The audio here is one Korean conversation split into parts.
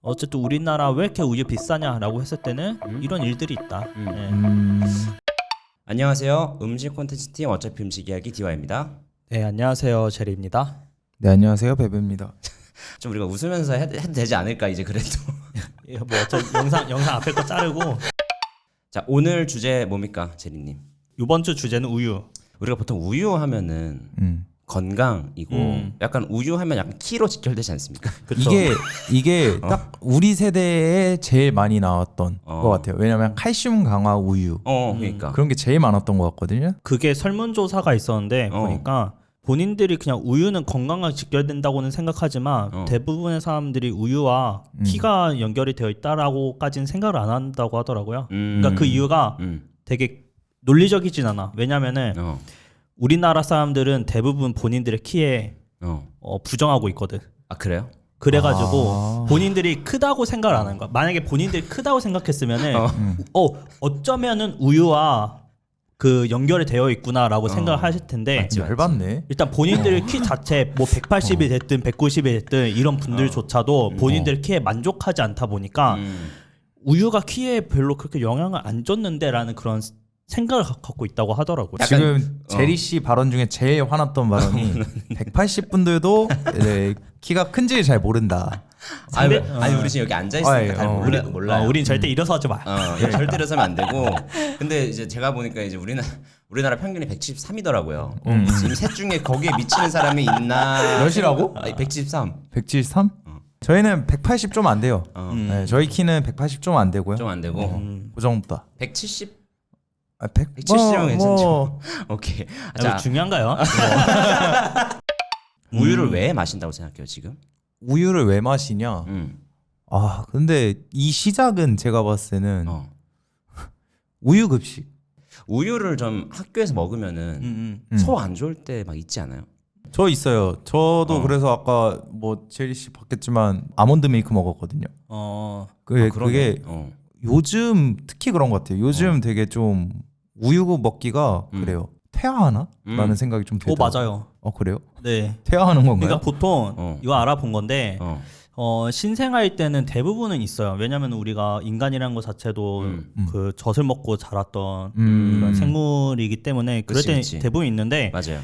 어쨌든 우리나라 왜 이렇게 우유 비싸냐라고 했을 때는 이런 일들이 있다. 네. 안녕하세요. 음식 콘텐츠 팀 어차피 음식 이야기 디와입니다. 네, 안녕하세요. 제리입니다. 네, 안녕하세요. 베베입니다. 좀 우리가 웃으면서 해도 되지 않을까 이제 그래도. 뭐 어차피 영상 앞에 거 자르고. 자, 오늘 주제 뭡니까, 제리님? 이번 주 주제는 우유. 우리가 보통 우유 하면은 건강이고 약간 우유 하면 약간 키로 직결되지 않습니까? 그쵸? 이게 딱 우리 세대에 제일 많이 나왔던 것 같아요. 왜냐면 칼슘 강화 우유 그러니까. 그런 게 제일 많았던 것 같거든요. 그게 설문조사가 있었는데 보니까 본인들이 그냥 우유는 건강하게 직결된다고는 생각하지만 대부분의 사람들이 우유와 키가 연결이 되어 있다라고까지는 생각을 안 한다고 하더라고요. 그러니까 그 이유가 되게 논리적이진 않아. 왜냐면은 우리나라 사람들은 대부분 본인들의 키에 부정하고 있거든. 아, 그래요? 그래가지고 본인들이 크다고 생각을 안 하는 거야. 만약에 본인들이 크다고 생각했으면은 어쩌면은 우유와 그 연결이 되어 있구나라고 생각을 하실 텐데 열받네. 일단 본인들의 키 자체 뭐 180이 됐든 190이 됐든 이런 분들조차도 본인들의 키에 만족하지 않다 보니까 우유가 키에 별로 그렇게 영향을 안 줬는데라는 그런 생각을 갖고 있다고 하더라고요. 지금 제리 씨 발언 중에 제일 화났던 발언이 180분들도 키가 큰지를 잘 모른다. 아니 우리 지금 여기 앉아 있으니까 잘 몰라요. 우린 절대 일어서지 마. 절대 일어서면 안 되고. 근데 이제 제가 보니까 이제 우리나라 평균이 173이더라고요. 지금 셋 중에 거기에 미치는 사람이 있나? 몇이라고? 173. 173? 저희는 180 좀 안 돼요. 네, 저희 키는 180 좀 안 되고요. 좀 안 되고. 그 정도다. 170? 170은 괜찮죠. 오케이. 자, 중요한가요? 우유를 왜 마신다고 생각해요 지금? 우유를 왜 마시냐? 아 근데 이 시작은 제가 봤을 때는 우유 급식. 우유를 좀 학교에서 먹으면은 소 안 좋을 때 막 있지 않아요? 저 있어요. 저도 그래서 아까 뭐 제리 씨 봤겠지만 아몬드 밀크 먹었거든요. 그게 요즘 특히 그런 것 같아요. 요즘 되게 좀 우유 먹기가 그래요. 퇴화하나? 라는 생각이 좀 들어요. 맞아요. 그래요? 네. 퇴화하는 건가요? 그러니까 보통 이거 알아본 건데 신생아일 때는 대부분은 있어요. 왜냐하면 우리가 인간이라는 것 자체도 그 젖을 먹고 자랐던 그런 생물이기 때문에 그럴 때 대부분 있는데 맞아요.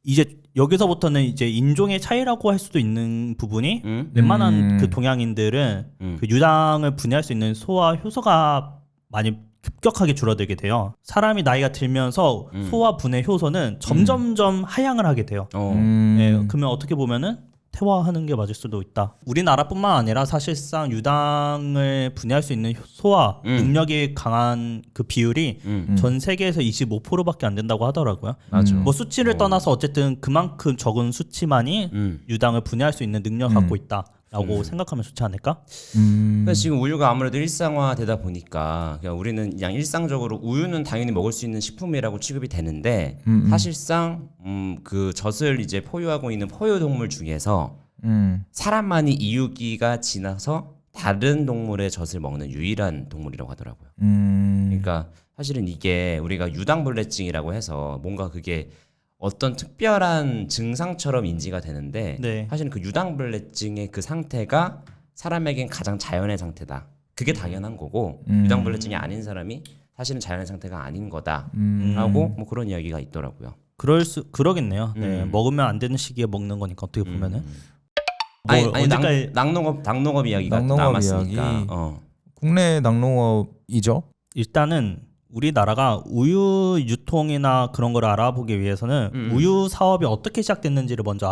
이제 여기서부터는 이제 인종의 차이라고 할 수도 있는 부분이 웬만한 그 동양인들은 그 유당을 분해할 수 있는 소와 효소가 많이 급격하게 줄어들게 돼요. 사람이 나이가 들면서 소화 분해 효소는 점점점 하향을 하게 돼요. 네, 그러면 어떻게 보면은 퇴화하는 게 맞을 수도 있다. 우리나라뿐만 아니라 사실상 유당을 분해할 수 있는 소화 능력이 강한 그 비율이 전 세계에서 25%밖에 안 된다고 하더라고요. 맞아. 뭐 수치를 떠나서 어쨌든 그만큼 적은 수치만이 유당을 분해할 수 있는 능력을 갖고 있다라고 생각하면 좋지 않을까? 그러니까 지금 우유가 아무래도 일상화되다 보니까 그냥 우리는 그냥 일상적으로 우유는 당연히 먹을 수 있는 식품이라고 취급이 되는데 사실상 그 젖을 이제 포유하고 있는 포유동물 중에서 사람만이 이유기가 지나서 다른 동물의 젖을 먹는 유일한 동물이라고 하더라고요. 그러니까 사실은 이게 우리가 유당불내증이라고 해서 뭔가 그게 어떤 특별한 증상처럼 인지가 되는데 사실은 그 유당불내증의 그 상태가 사람에겐 가장 자연의 상태다. 그게 당연한 거고 유당불내증이 아닌 사람이 사실은 자연의 상태가 아닌 거다라고 뭐 그런 이야기가 있더라고요. 그러겠네요. 네, 먹으면 안 되는 시기에 먹는 거니까 어떻게 보면은. 낙농업 이야기가 남았으니까. 국내 낙농업이죠. 일단은 우리나라가 우유 유통이나 그런 걸 알아보기 위해서는 우유 사업이 어떻게 시작됐는지를 먼저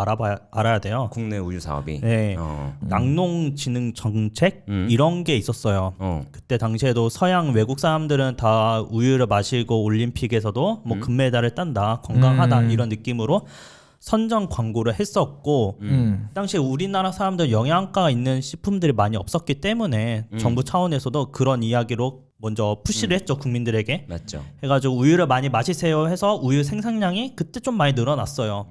알아야 돼요. 국내 우유 사업이. 네. 낙농진흥 정책 이런 게 있었어요. 그때 당시에도 서양 외국 사람들은 다 우유를 마시고 올림픽에서도 뭐 금메달을 딴다, 건강하다 이런 느낌으로 선전 광고를 했었고 당시에 우리나라 사람들 영양가가 있는 식품들이 많이 없었기 때문에 정부 차원에서도 그런 이야기로 먼저 푸시를 했죠. 국민들에게. 맞죠. 해가지고 우유를 많이 마시세요 해서 우유 생산량이 그때 좀 많이 늘어났어요.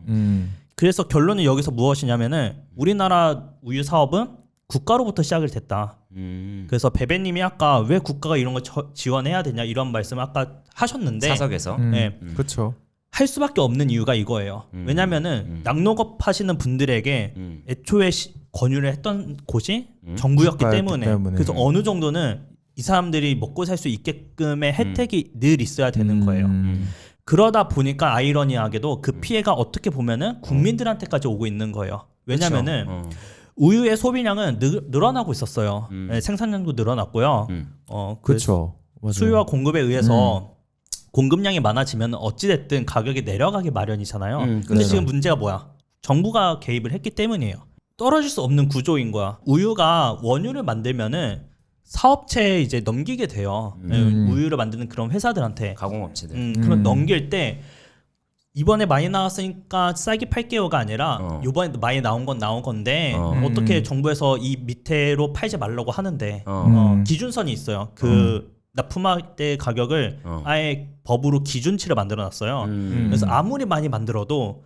그래서 결론은 여기서 무엇이냐면은 우리나라 우유 사업은 국가로부터 시작이 됐다. 그래서 베베님이 아까 왜 국가가 이런 걸 지원해야 되냐 이런 말씀을 아까 하셨는데 사석에서. 네. 그렇죠. 할 수밖에 없는 이유가 이거예요. 왜냐면은 낙농업 하시는 분들에게 애초에 권유를 했던 곳이 정부였기 때문에. 그래서 어느 정도는 이 사람들이 먹고 살 수 있게끔의 혜택이 늘 있어야 되는 거예요. 그러다 보니까 아이러니하게도 그 피해가 어떻게 보면은 국민들한테까지 오고 있는 거예요. 왜냐면은 우유의 소비량은 늘어나고 있었어요. 네, 생산량도 늘어났고요. 그렇죠. 수요와 공급에 의해서 공급량이 많아지면 어찌됐든 가격이 내려가기 마련이잖아요. 근데 지금 문제가 뭐야? 정부가 개입을 했기 때문이에요. 떨어질 수 없는 구조인 거야. 우유가 원유를 만들면은 사업체에 이제 넘기게 돼요. 우유를 만드는 그런 회사들한테. 가공업체들. 그럼 넘길 때 이번에 많이 나왔으니까 싸게 팔게요가 아니라 이번에 많이 나온 건 나온 건데 어떻게 정부에서 이 밑으로 팔지 말라고 하는데 기준선이 있어요. 그 납품할 때 가격을 아예 법으로 기준치를 만들어놨어요. 그래서 아무리 많이 만들어도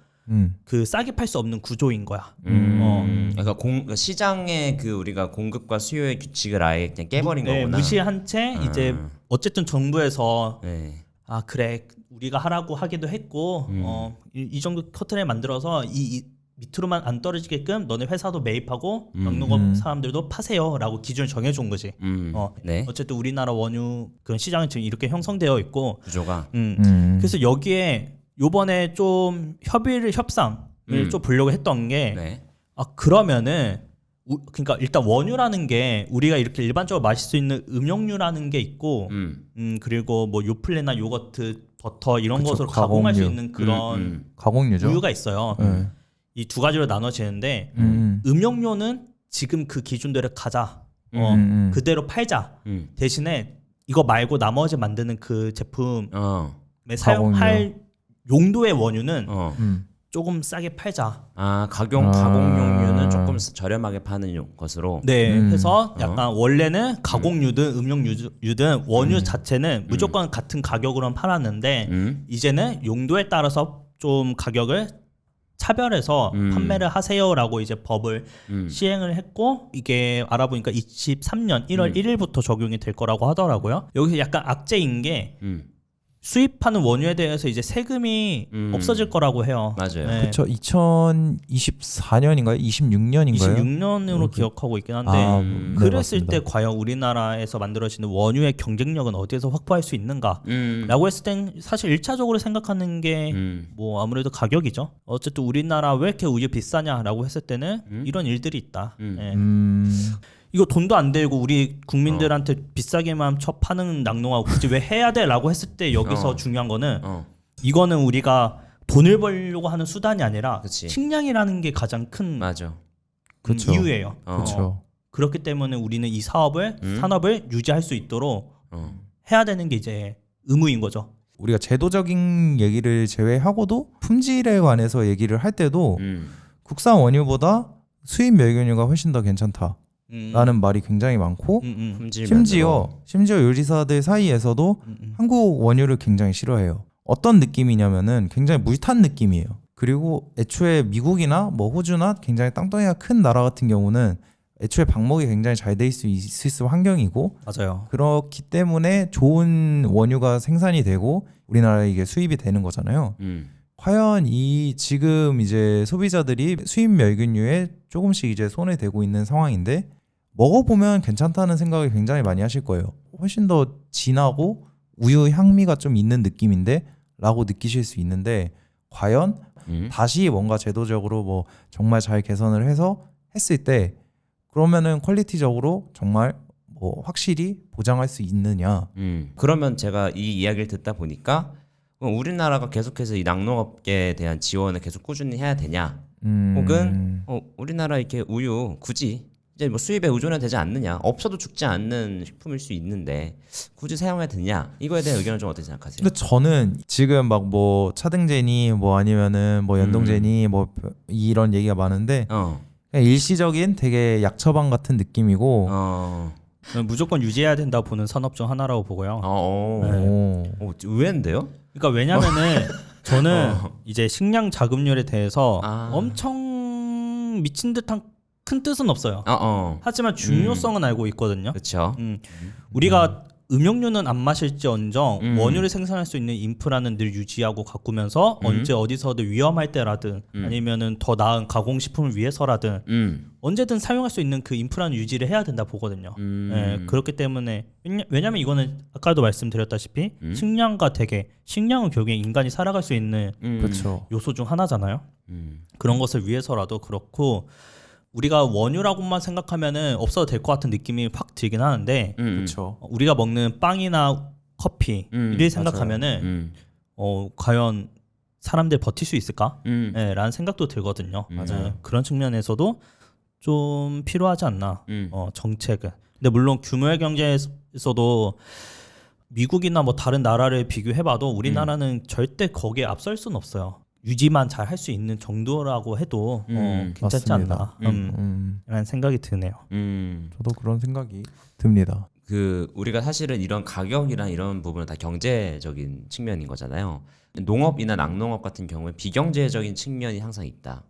그 싸게 팔 수 없는 구조인 거야. 그러니까 시장의 그 우리가 공급과 수요의 규칙을 아예 그냥 깨버린 거구나. 무시한 채 이제 어쨌든 정부에서 아 그래 우리가 하라고 하기도 했고 이 정도 커튼을 만들어서 이 밑으로만 안 떨어지게끔 너네 회사도 매입하고 낙농업 사람들도 파세요라고 기준을 정해준 거지. 네. 어쨌든 우리나라 원유 그런 시장은 지금 이렇게 형성되어 있고 구조가. 그래서 여기에 요번에 좀 협상을 좀 보려고 했던 게 아 그러면은 그러니까 일단 원유라는 게 우리가 이렇게 일반적으로 마실 수 있는 음용류라는 게 있고 그리고 뭐 요플레나 요거트 버터 이런 것으로 가공할 수 있는 그런 가공류죠. 우유가 있어요. 이 두 가지로 나눠지는데 음용료는 지금 그 기준대로 가자. 그대로 팔자. 대신에 이거 말고 나머지 만드는 그 제품에 사용할 용도의 원유는 조금 싸게 팔자. 아 가공용유는 조금 저렴하게 파는 것으로. 네, 해서 약간 원래는 가공유든 음용유든 원유 자체는 무조건 같은 가격으로만 팔았는데 이제는 용도에 따라서 좀 가격을 차별해서 판매를 하세요라고 이제 법을 시행을 했고 이게 알아보니까 23년 1월 1일부터 적용이 될 거라고 하더라고요. 여기서 약간 악재인 게 수입하는 원유에 대해서 이제 세금이 없어질 거라고 해요. 맞아요. 네. 그렇죠. 2024년인가요? 26년인가요? 26년으로 기억하고 있긴 한데 그랬을 때 과연 우리나라에서 만들어지는 원유의 경쟁력은 어디에서 확보할 수 있는가라고 했을 땐 사실 1차적으로 생각하는 게 뭐 아무래도 가격이죠. 어쨌든 우리나라 왜 이렇게 우유 비싸냐라고 했을 때는 이런 일들이 있다. 네. 이거 돈도 안 들고 우리 국민들한테 비싸게만 파는 낙농하고 굳이 왜 해야 돼라고 했을 때 여기서 중요한 거는 이거는 우리가 돈을 벌려고 하는 수단이 아니라 식량이라는 게 가장 큰 이유예요. 그렇죠. 그렇기 때문에 우리는 이 산업을 유지할 수 있도록 해야 되는 게 이제 의무인 거죠. 우리가 제도적인 얘기를 제외하고도 품질에 관해서 얘기를 할 때도 국산 원유보다 수입 멸균유가 훨씬 더 괜찮다. 라는 말이 굉장히 많고 심지어 요리사들 사이에서도 한국 원유를 굉장히 싫어해요. 어떤 느낌이냐면은 굉장히 물탄 느낌이에요. 그리고 애초에 미국이나 뭐 호주나 굉장히 땅덩이가 큰 나라 같은 경우는 애초에 방목이 굉장히 잘 돼 있을 환경이고 맞아요. 그렇기 때문에 좋은 원유가 생산이 되고 우리나라에 이게 수입이 되는 거잖아요. 과연 이 지금 이제 소비자들이 수입 멸균유에 조금씩 이제 손을 대고 있는 상황인데 먹어보면 괜찮다는 생각을 굉장히 많이 하실 거예요. 훨씬 더 진하고 우유 향미가 좀 있는 느낌인데 라고 느끼실 수 있는데 과연 다시 뭔가 제도적으로 뭐 정말 잘 개선을 해서 했을 때 그러면은 퀄리티적으로 정말 뭐 확실히 보장할 수 있느냐. 그러면 제가 이 이야기를 듣다 보니까 우리나라가 계속해서 이 낙농업계에 대한 지원을 계속 꾸준히 해야 되냐 혹은 우리나라 이렇게 우유 굳이 이제 뭐 수입에 의존해도 되지 않느냐, 없어도 죽지 않는 식품일 수 있는데 굳이 사용해야 되냐, 이거에 대한 의견은 좀 어떻게 생각하세요? 근데 저는 지금 막 뭐 차등제니 뭐 아니면은 뭐 연동제니 뭐 이런 얘기가 많은데 그냥 일시적인 되게 약처방 같은 느낌이고 무조건 유지해야 된다고 보는 산업 중 하나라고 보고요. 의외인데요? 그러니까 왜냐면은 저는 이제 식량 자급률에 대해서 엄청 미친 듯한 큰 뜻은 없어요. 하지만 중요성은 알고 있거든요. 그렇죠. 우리가 음용료는 안 마실지언정 원유를 생산할 수 있는 인프라는 늘 유지하고 가꾸면서 언제 어디서든 위험할 때라든 아니면은 더 나은 가공식품을 위해서라든 언제든 사용할 수 있는 그 인프라는 유지를 해야 된다 보거든요. 예, 그렇기 때문에 왜냐면 이거는 아까도 말씀드렸다시피 식량과 대개 식량은 결국에 인간이 살아갈 수 있는 그렇죠. 요소 중 하나잖아요. 그런 것을 위해서라도 그렇고 우리가 원유라고만 생각하면은 없어도 될 것 같은 느낌이 확 들긴 하는데 그렇죠. 우리가 먹는 빵이나 커피 이를 생각하면은 과연 사람들 버틸 수 있을까? 네, 라는 생각도 들거든요. 맞아요. 그런 측면에서도 좀 필요하지 않나 정책은. 근데 물론 규모의 경제에서도 미국이나 뭐 다른 나라를 비교해봐도 우리나라는 절대 거기에 앞설 수는 없어요. 유지만 잘 할 수 있는 정도라고 해도 괜찮지 맞습니다. 않나 라는 생각이 드네요. 저도 그런 생각이 듭니다. 그 우리가 사실은 이런 가격이랑 이런 부분은 다 경제적인 측면인 거잖아요. 농업이나 낙농업 같은 경우에 비경제적인 측면이 항상 있다.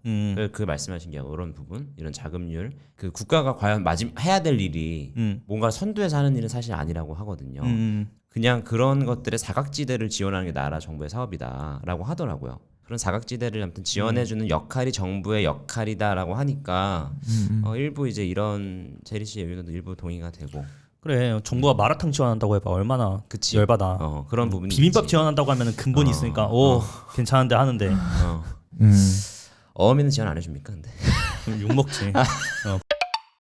그 말씀하신 게 이런 부분, 이런 자금률, 그 국가가 과연 해야 될 일이 뭔가 선두에서 하는 일은 사실 아니라고 하거든요. 그냥 그런 것들의 사각지대를 지원하는 게 나라 정부의 사업이다라고 하더라고요. 그런 사각지대를 아무튼 지원해주는 역할이 정부의 역할이다라고 하니까 일부 이제 이런 제리 씨의 의견도 일부 동의가 되고. 그래 정부가 마라탕 지원한다고 해봐 얼마나 그치. 열받아. 그런 부분이 비빔밥 있지. 지원한다고 하면은 근본이 있으니까 괜찮은데 하는데 어민은 지원 안 해줍니까 근데? 욕 먹지.